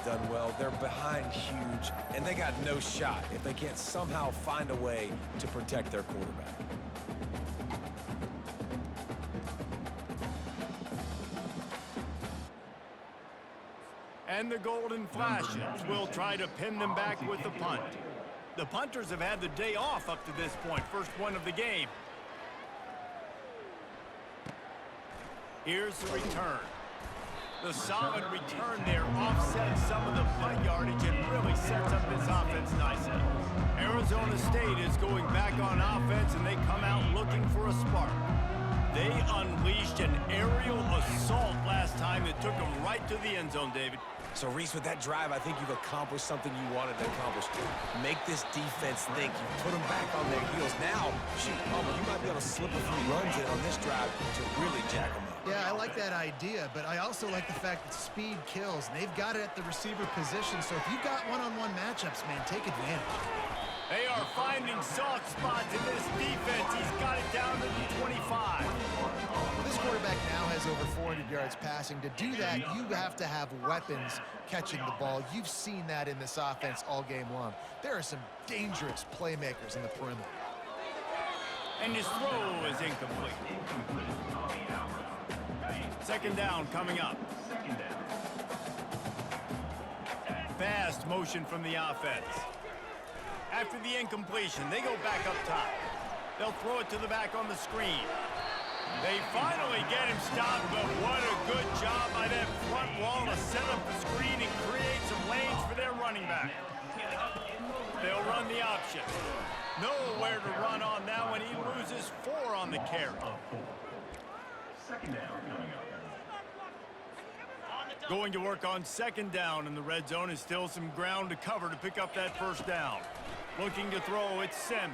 done well. They're behind huge, and they got no shot if they can't somehow find a way to protect their quarterback. And the Golden Flashes will try to pin them back with the punt. The punters have had the day off up to this point, first one of the game. Here's the return. The solid return there offsets some of the punt yardage and really sets up this offense nicely. Arizona State is going back on offense, and they come out looking for a spark. They unleashed an aerial assault last time that took them right to the end zone, David. So, Reese, with that drive, I think you've accomplished something you wanted to accomplish. Make this defense think. You put them back on their heels. Now, shoot, you might be able to slip a few runs in on this drive to really jack them up. Yeah, I like that idea, but I also like the fact that speed kills, and they've got it at the receiver position. So if you've got one-on-one matchups, man, take advantage. They are finding soft spots in this defense. He's got it down to the 25. This quarterback now has over 400 yards passing. To do that, you have to have weapons catching the ball. You've seen that in this offense all game long. There are some dangerous playmakers in the perimeter. And his throw is incomplete. Second down coming up. Fast motion from the offense. After the incompletion, they go back up top. They'll throw it to the back on the screen. They finally get him stopped, but what a good job by that front wall to set up the screen and create some lanes for their running back. They'll run the option. Nowhere to run on that one. He loses 4 on the carry. Second down coming up. Going to work on second down, and the red zone is still some ground to cover to pick up that first down. Looking to throw, it's Sims.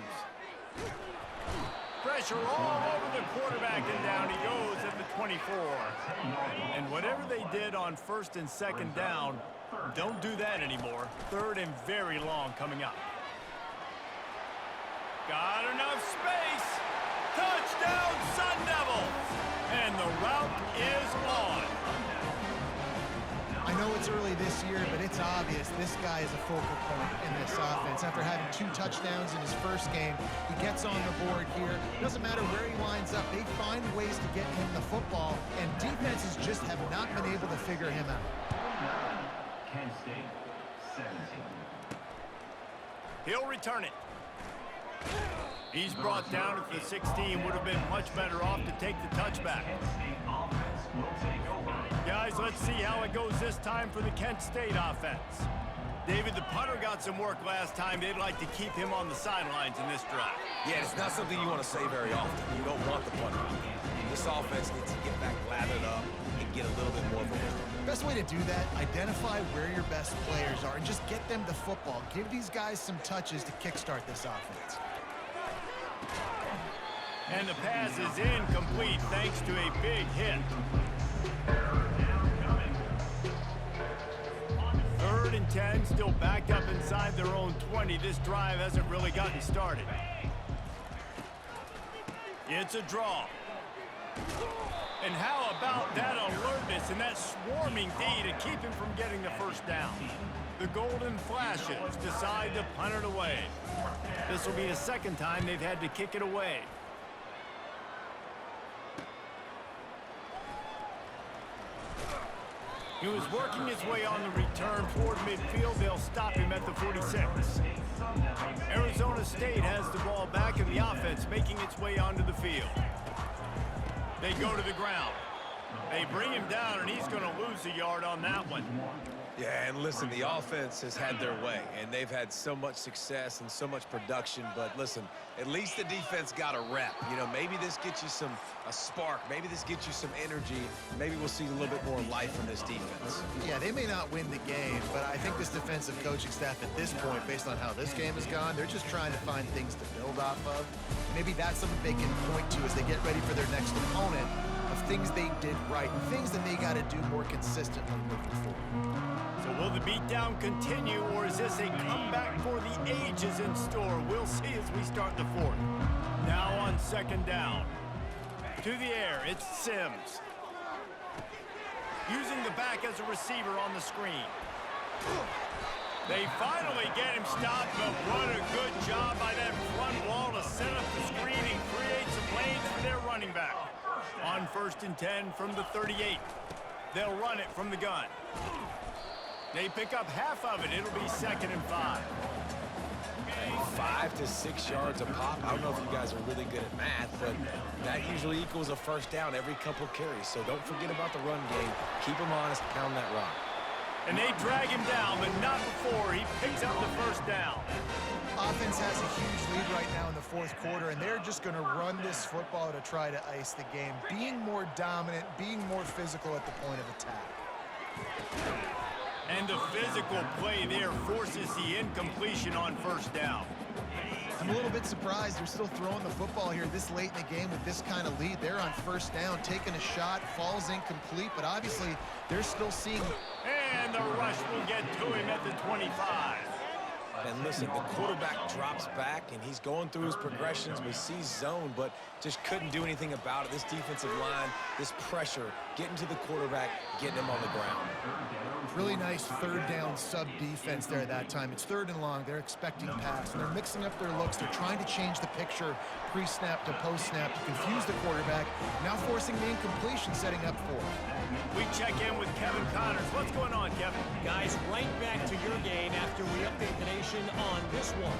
Pressure all over the quarterback, and down he goes at the 24. And whatever they did on first and second down, don't do that anymore. Third and very long coming up. Got enough space. Touchdown, Sundevils! And the route is on. I know it's early this year, but it's obvious this guy is a focal point in this offense. After having 2 touchdowns in his first game, he gets on the board here. Doesn't matter where he lines up. They find ways to get him the football, and defenses just have not been able to figure him out. Kent State, 17. He'll return it. He's brought down at the 16. Would have been much better off to take the touchback. Guys, let's see how it goes this time for the Kent State offense. David, the punter got some work last time. They'd like to keep him on the sidelines in this drive. Yeah, it's not something you want to say very often. You don't want the punter. This offense needs to get back lathered up and get a little bit more of a rhythm. Best way to do that, identify where your best players are and just get them the football. Give these guys some touches to kickstart this offense. And the pass is incomplete thanks to a big hit. Third and 10, still backed up inside their own 20. This drive hasn't really gotten started. It's a draw. And how about that alertness and that swarming D to keep him from getting the first down? The Golden Flashes decide to punt it away. This will be the second time they've had to kick it away. He was working his way on the return toward midfield. They'll stop him at the 46. Arizona State has the ball back in the offense, making its way onto the field. They go to the ground. They bring him down, and he's going to lose a yard on that one. Yeah, and listen, the offense has had their way, and they've had so much success and so much production. But listen, at least the defense got a rep. You know, maybe this gets you a spark. Maybe this gets you some energy. Maybe we'll see a little bit more life from this defense. Yeah, they may not win the game, but I think this defensive coaching staff at this point, based on how this game has gone, they're just trying to find things to build off of. Maybe that's something they can point to as they get ready for their next opponent, of things they did right, things that they got to do more consistently moving forward. So will the beatdown continue, or is this a comeback for the ages in store? We'll see as we start the fourth. Now on second down. To the air, it's Sims. Using the back as a receiver on the screen. They finally get him stopped, but what a good job by that front wall to set up the screen and create some lanes for their running back. On 1st and 10 from the 38. They'll run it from the gun. They pick up half of it. It'll be 2nd and 5. Hey, 5 to 6 yards a pop. I don't know if you guys are really good at math, but that usually equals a first down every couple carries. So don't forget about the run game. Keep them honest, pound that rock. And they drag him down, but not before he picks up the first down. Offense has a huge lead right now in the 4th quarter, and they're just going to run this football to try to ice the game. Being more dominant, being more physical at the point of attack. And the physical play there forces the incompletion on 1st down. I'm a little bit surprised they're still throwing the football here this late in the game with this kind of lead. They're on 1st down, taking a shot, falls incomplete, but obviously they're still seeing... And the rush will get to him at the 25. And listen, the quarterback drops back, and he's going through his progressions. We see zone, but just couldn't do anything about it. This defensive line, this pressure, getting to the quarterback, getting him on the ground. Really nice 3rd down sub defense there at that time. It's 3rd and long. They're expecting pass, and they're mixing up their looks. They're trying to change the picture pre-snap to post-snap to confuse the quarterback, now forcing the incompletion, setting up for it. We check in with Kevin Connors. What's going on, Kevin? Guys, right back to your game after we update the nation on this one.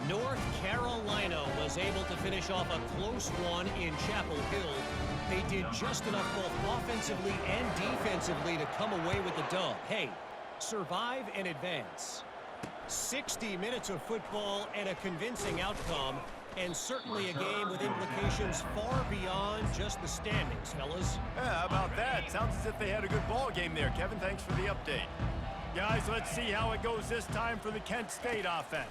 North Carolina was able to finish off a close one in Chapel Hill. They did just enough both offensively and defensively to come away with the dub. Hey, survive and advance. 60 minutes of football and a convincing outcome, and certainly a game with implications far beyond just the standings, fellas. Yeah, how about that? Sounds as if they had a good ball game there, Kevin. Thanks for the update. Guys, let's see how it goes this time for the Kent State offense.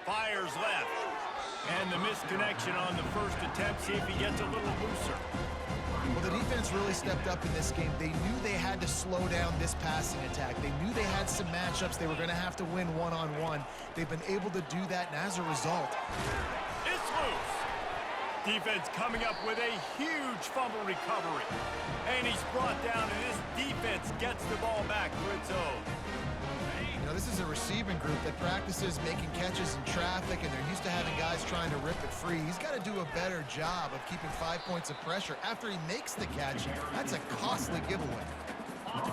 Fires left. And the misconnection on the first attempt. See if he gets a little looser. Well, the defense really stepped up in this game. They knew they had to slow down this passing attack. They knew they had some matchups they were going to have to win one-on-one. They've been able to do that, and as a result... It's loose. Defense coming up with a huge fumble recovery. And he's brought down, and this defense gets the ball back for its own. You know, this is a receiving group that practices making catches in traffic, and they're used to having guys trying to rip it free. He's got to do a better job of keeping 5 points of pressure after he makes the catch. That's a costly giveaway.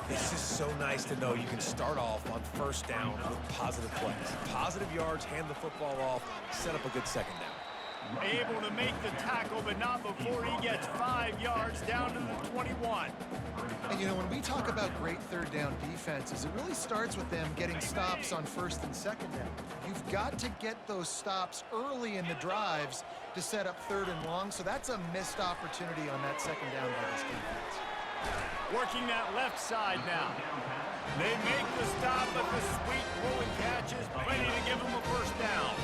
This is so nice to know you can start off on 1st down with positive plays. Positive yards, hand the football off, set up a good 2nd down. Able to make the tackle, but not before he gets 5 yards down to the 21. And, you know, when we talk about great 3rd down defenses, it really starts with them getting stops on 1st and 2nd down. You've got to get those stops early in the drives to set up 3rd and long, so that's a missed opportunity on that 2nd down by this defense. Working that left side now. They make the stop, but the sweet rolling catch is plenty to give them a 1st down.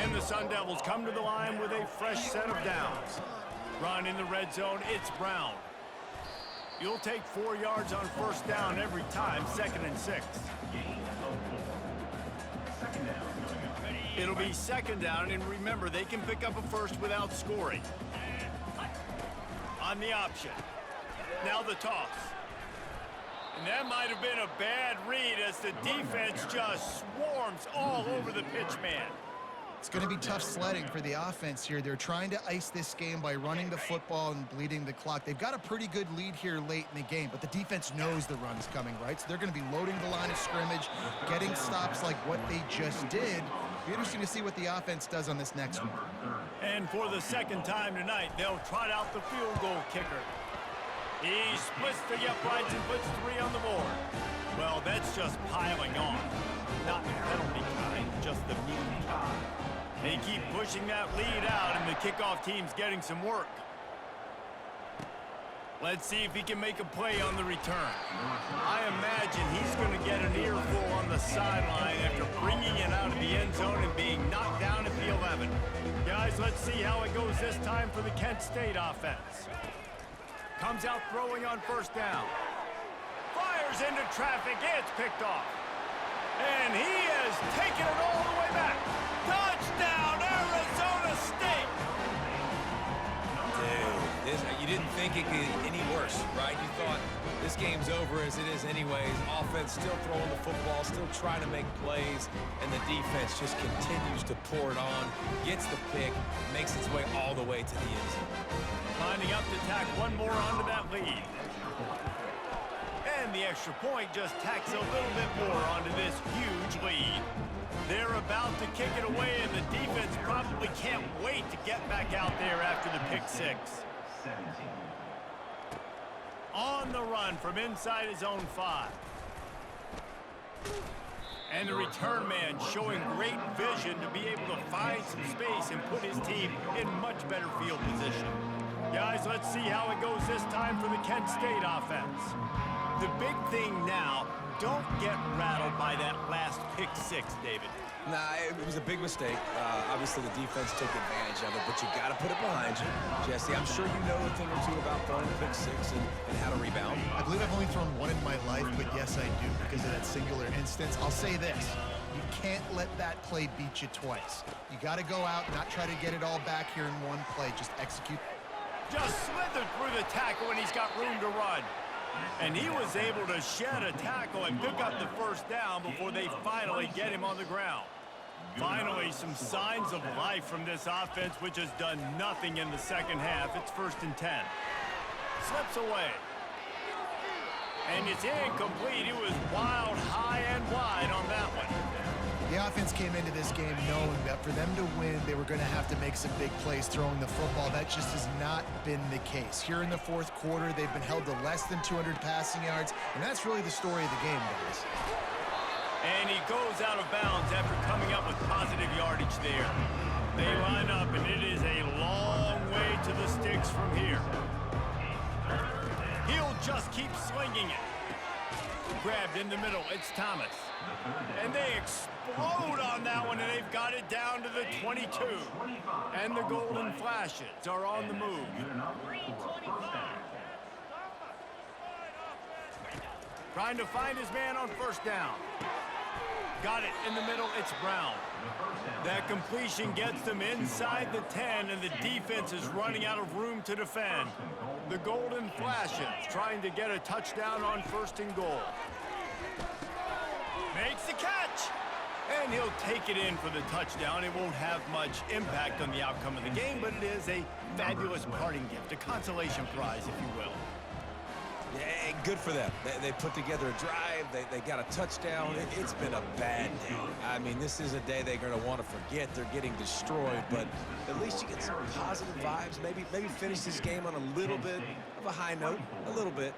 And the Sundevils come to the line with a fresh set of downs. Run in the red zone, it's Brown. You'll take 4 yards on 1st down every time, 2nd and 6. It'll be 2nd down, and remember, they can pick up a first without scoring. On the option. Now the toss. And that might have been a bad read as the defense just swarms all over the pitch man. It's going to be tough sledding for the offense here. They're trying to ice this game by running the football and bleeding the clock. They've got a pretty good lead here late in the game, but the defense knows the run's coming, right? So they're going to be loading the line of scrimmage, getting stops like what they just did. It'll be interesting to see what the offense does on this next one. And for the 2nd time tonight, they'll trot out the field goal kicker. He splits the uprights and puts 3 on the board. Well, that's just piling on. Not the penalty kind, just the mean kind. They keep pushing that lead out, and the kickoff team's getting some work. Let's see if he can make a play on the return. I imagine he's going to get an earful on the sideline after bringing it out of the end zone and being knocked down at the 11. Guys, let's see how it goes this time for the Kent State offense. Comes out throwing on 1st down. Fires into traffic. It's picked off. And he has taken it all the way back. Touchdown, Arizona State! Dude, You didn't think it could get any worse, right? You thought this game's over as it is anyways. Offense still throwing the football, still trying to make plays, and the defense just continues to pour it on, gets the pick, makes its way all the way to the end zone. Lining up to tack one more onto that lead. And the extra point just tacks a little bit more onto this huge lead. They're about to kick it away, and the defense probably can't wait to get back out there after the pick six. 17. On the run from inside his own 5. And the return man showing great vision to be able to find some space and put his team in much better field position. Guys, let's see how it goes this time for the Kent State offense. The big thing now, don't get rattled by that last pick six, David. Nah, it was a big mistake. Obviously, the defense took advantage of it, but you got to put it behind you. Jesse, I'm sure you know a thing or two about throwing a pick six and how to rebound. I believe I've only thrown one in my life, but yes, I do because of that singular instance. I'll say this. You can't let that play beat you twice. You got to go out, not try to get it all back here in one play. Just execute. Just slithered through the tackle when he's got room to run. And he was able to shed a tackle and pick up the first down before they finally get him on the ground. Finally, some signs of life from this offense, which has done nothing in the second half. It's 1st and 10. Slips away. And it's incomplete. It was wild, high and wide on that one. The offense came into this game knowing that for them to win, they were going to have to make some big plays throwing the football. That just has not been the case. Here in the 4th quarter, they've been held to less than 200 passing yards, and that's really the story of the game, guys. And he goes out of bounds after coming up with positive yardage there. They line up, and it is a long way to the sticks from here. He'll just keep slinging it. Grabbed in the middle, it's Thomas. And they explode on that one, and they've got it down to the 22. And the Golden Flashes are on the move. Trying to find his man on 1st down. Got it in the middle, it's Brown. That completion gets them inside the 10, and the defense is running out of room to defend. The Golden Flashes trying to get a touchdown on 1st and goal. Makes the catch! And he'll take it in for the touchdown. It won't have much impact on the outcome of the game, but it is a fabulous parting gift, a consolation prize, if you will. Yeah, good for them. They put together a drive. They got a touchdown. It's been a bad day. I mean, this is a day they're going to want to forget. They're getting destroyed, but at least you get some positive vibes. Maybe finish this game on a little bit of a high note, a little bit.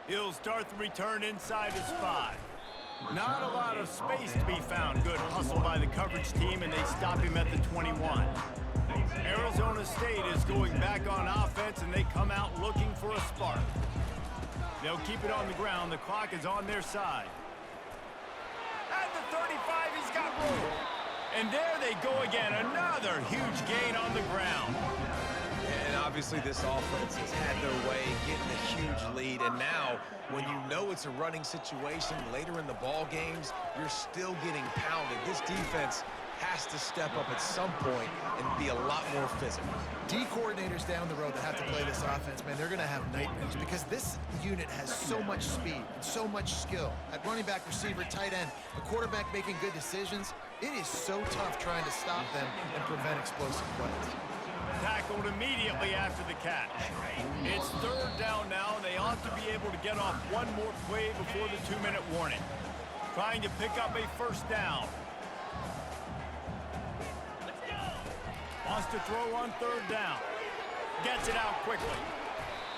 He'll start the return inside his 5. Not a lot of space to be found. Good hustle by the coverage team, and they stop him at the 21. Arizona State is going back on offense, and they come out looking for a spark. They'll keep it on the ground. The clock is on their side. At the 35, he's got room. And there they go again. Another huge gain on the ground. And obviously this offense has had their way getting a huge lead. And now, when you know it's a running situation later in the ball games, you're still getting pounded. This defense has to step up at some point and be a lot more physical. D coordinators down the road that have to play this offense, man, they're going to have nightmares because this unit has so much speed and so much skill. At running back, receiver, tight end, a quarterback making good decisions, it is so tough trying to stop them and prevent explosive plays. Tackled immediately after the catch. It's 3rd down now, and they ought to be able to get off one more play before the 2-minute warning. Trying to pick up a 1st down. Wants to throw on 3rd down. Gets it out quickly.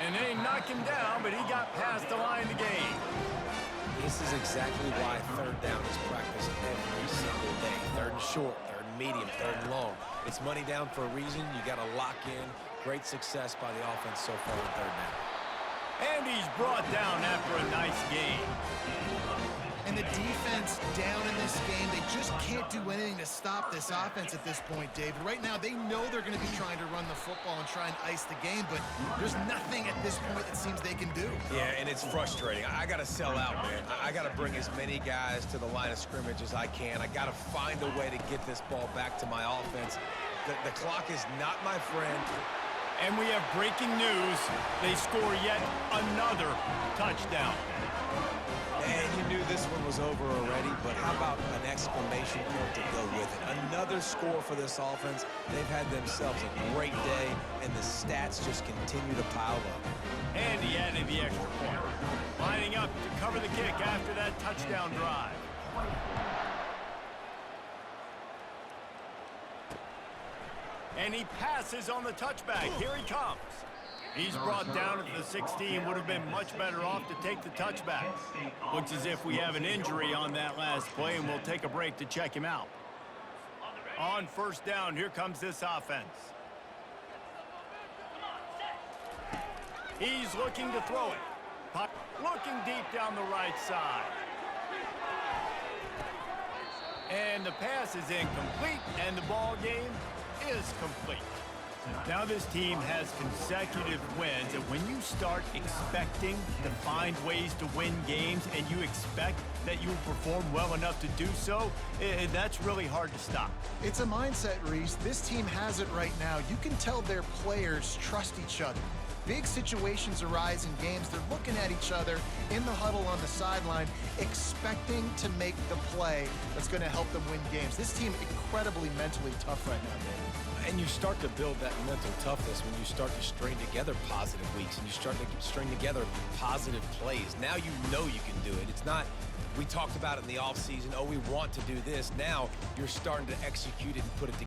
And they knock him down, but he got past the line to gain. This is exactly why 3rd down is practiced every single day. 3rd and short, 3rd and medium, 3rd and long. It's money down for a reason. You got to lock in. Great success by the offense so far on 3rd down. And he's brought down after a nice gain. And the defense down in this game, they just can't do anything to stop this offense at this point, David. Right now, they know they're going to be trying to run the football and try and ice the game, but there's nothing at this point that seems they can do. Yeah, and it's frustrating. I got to sell out, man. I got to bring as many guys to the line of scrimmage as I can. I got to find a way to get this ball back to my offense. The clock is not my friend. And we have breaking news. They score yet another touchdown. And you knew this one was over already, but how about an exclamation point to go with it? Another score for this offense. They've had themselves a great day, and the stats just continue to pile up. And he added the extra point. Lining up to cover the kick after that touchdown drive. And he passes on the touchback. Here he comes. He's brought down at the 16. Would have been much better off to take the touchback. Looks as if we have an injury on that last play, and we'll take a break to check him out. On first down, here comes this offense. He's looking to throw it. Looking deep down the right side. And the pass is incomplete, and the ball game is complete. Now this team has consecutive wins, and when you start expecting to find ways to win games and you expect that you will perform well enough to do so, that's really hard to stop. It's a mindset, Reese. This team has it right now. You can tell their players trust each other. Big situations arise in games. They're looking at each other in the huddle on the sideline, expecting to make the play that's going to help them win games. This team incredibly mentally tough right now, David. And you start to build that mental toughness when you start to string together positive weeks and you start to string together positive plays. Now you know you can do it. It's not, we talked about it in the offseason, oh, we want to do this. Now you're starting to execute it and put it together.